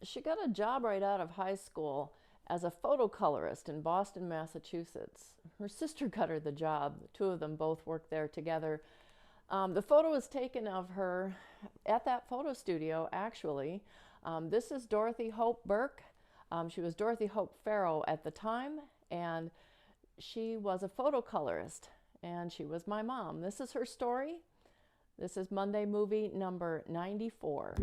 She got a job right out of high school as a photo colorist in Boston, Massachusetts. Her sister got her the job. The two of them both worked there together. The photo was taken of her at that photo studio, actually. This is Dorothy Hope Burk. She was Dorothy Hope Farrow at the time, and she was a photo colorist, and she was my mom. This is her story. This is Monday movie number 94.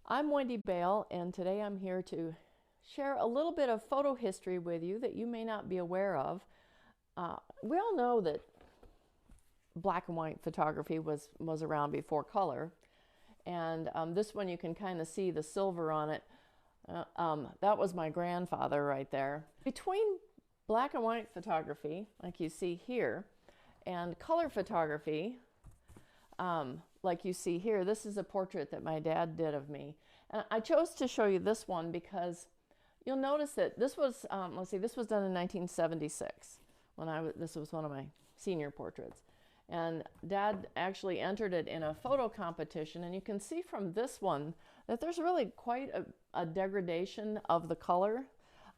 I'm Wendy Bale, and today I'm here to share a little bit of photo history with you that you may not be aware of. We all know that black and white photography was around before color, and this one you can kind of see the silver on it. That was my grandfather right there. Between black and white photography, like you see here, and color photography, like you see here, this is a portrait that my dad did of me. And I chose to show you this one because you'll notice that this was, this was done in 1976. This was one of my senior portraits. And Dad actually entered it in a photo competition, and you can see from this one that there's really quite a degradation of the color.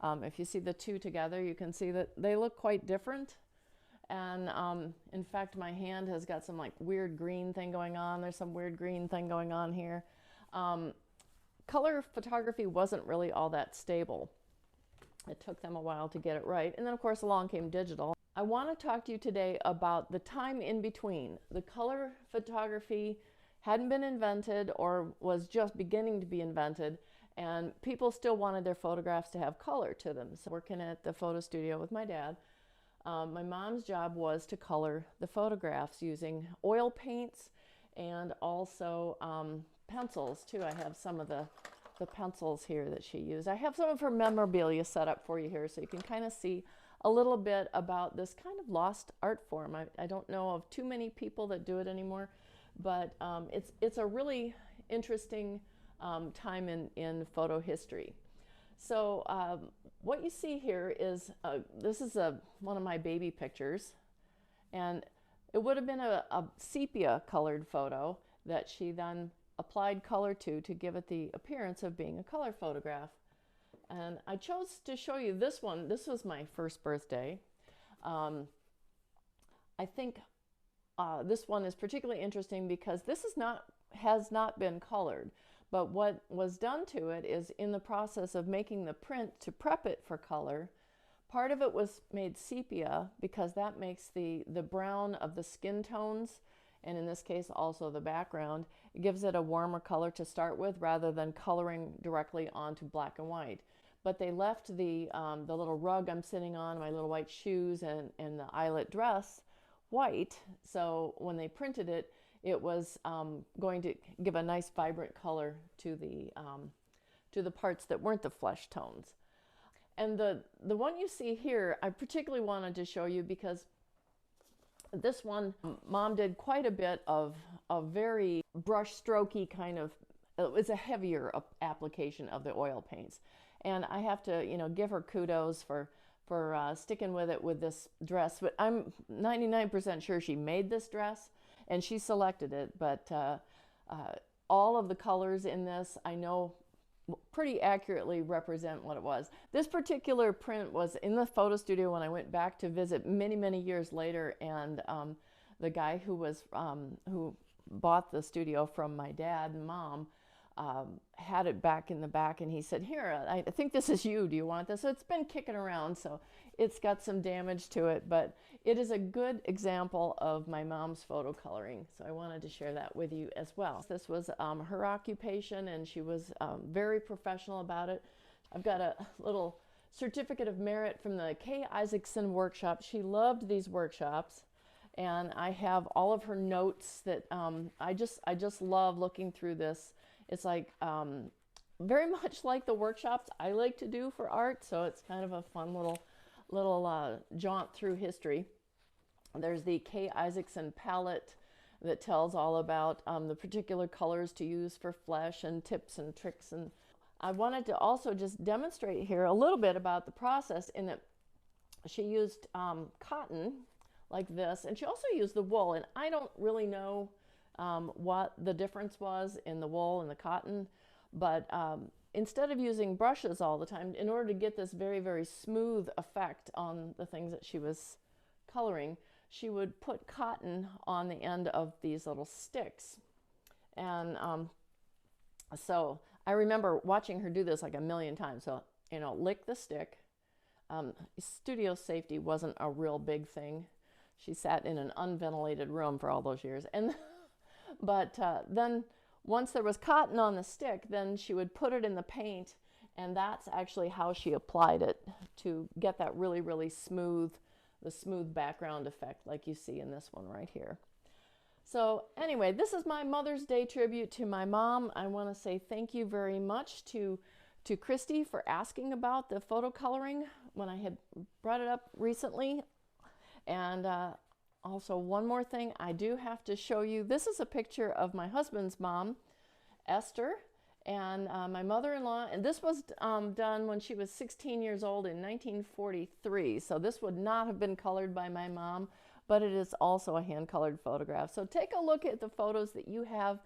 If you see the two together, you can see that they look quite different. And in fact, my hand has got some like weird green thing going on. There's some weird green thing going on here. Color photography wasn't really all that stable. It took them a while to get it right. And then of course along came digital. I want to talk to you today about the time in between. The color photography hadn't been invented or was just beginning to be invented, and people still wanted their photographs to have color to them. So working at the photo studio with my dad, my mom's job was to color the photographs using oil paints and also pencils too. I have some of the pencils here that she used. I have some of her memorabilia set up for you here so you can kind of see a little bit about this kind of lost art form. I don't know of too many people that do it anymore, but it's a really interesting time in photo history. So what you see here is, this is one of my baby pictures, and it would have been a sepia colored photo that she then applied color to give it the appearance of being a color photograph. And I chose to show you this one. This was my first birthday. I think this one is particularly interesting because this has not been colored. But what was done to it is, in the process of making the print to prep it for color, part of it was made sepia because that makes the brown of the skin tones, and in this case also the background, it gives it a warmer color to start with rather than coloring directly onto black and white. But they left the little rug I'm sitting on, my little white shoes, and the eyelet dress white, so when they printed it, it was going to give a nice vibrant color to the parts that weren't the flesh tones. And the one you see here, I particularly wanted to show you because this one, Mom did quite a bit of a very brush strokey kind of, it was a heavier application of the oil paints. And I have to, give her kudos for sticking with it with this dress. But I'm 99% sure she made this dress and she selected it, but all of the colors in this I know pretty accurately represent what it was. This particular print was in the photo studio when I went back to visit many years later, and the guy who bought the studio from my dad and Mom had it back in the back, and he said, "Here, I think this is you. Do you want this?" So it's been kicking around, so it's got some damage to it, but it is a good example of my mom's photo coloring, so I wanted to share that with you as well. This was her occupation, and she was very professional about it. I've got a little certificate of merit from the Kay Isaacson workshop. She loved these workshops, and I have all of her notes that I just love looking through this. It's like very much like the workshops I like to do for art, so it's kind of a fun little jaunt through history. There's the Kay Isaacson palette that tells all about the particular colors to use for flesh and tips and tricks. And I wanted to also just demonstrate here a little bit about the process in that she used cotton, like this. And she also used the wool, and I don't really know what the difference was in the wool and the cotton, but instead of using brushes all the time, in order to get this very, very smooth effect on the things that she was coloring, she would put cotton on the end of these little sticks. And so I remember watching her do this like a million times. So, you know, lick the stick. Studio safety wasn't a real big thing. She sat in an unventilated room for all those years. But then once there was cotton on the stick, then she would put it in the paint, and that's actually how she applied it to get that really, really smooth, the smooth background effect like you see in this one right here. So anyway, this is my Mother's Day tribute to my mom. I want to say thank you very much to Christy for asking about the photo coloring when I had brought it up recently. And also one more thing I do have to show you. This is a picture of my husband's mom, Esther, and my mother-in-law. And this was done when she was 16 years old in 1943. So this would not have been colored by my mom, but it is also a hand-colored photograph. So take a look at the photos that you have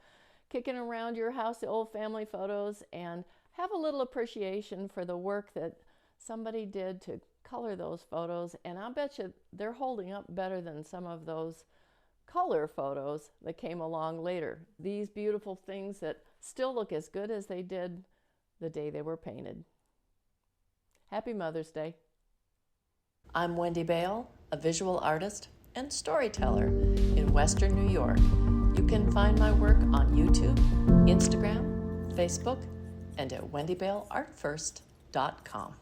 kicking around your house, the old family photos, and have a little appreciation for the work that somebody did to color those photos. And I'll bet you they're holding up better than some of those color photos that came along later. These beautiful things that still look as good as they did the day they were painted. Happy Mother's Day. I'm Wendy Bale, a visual artist and storyteller in Western New York. You can find my work on YouTube, Instagram, Facebook, and at wendybaleartfirst.com.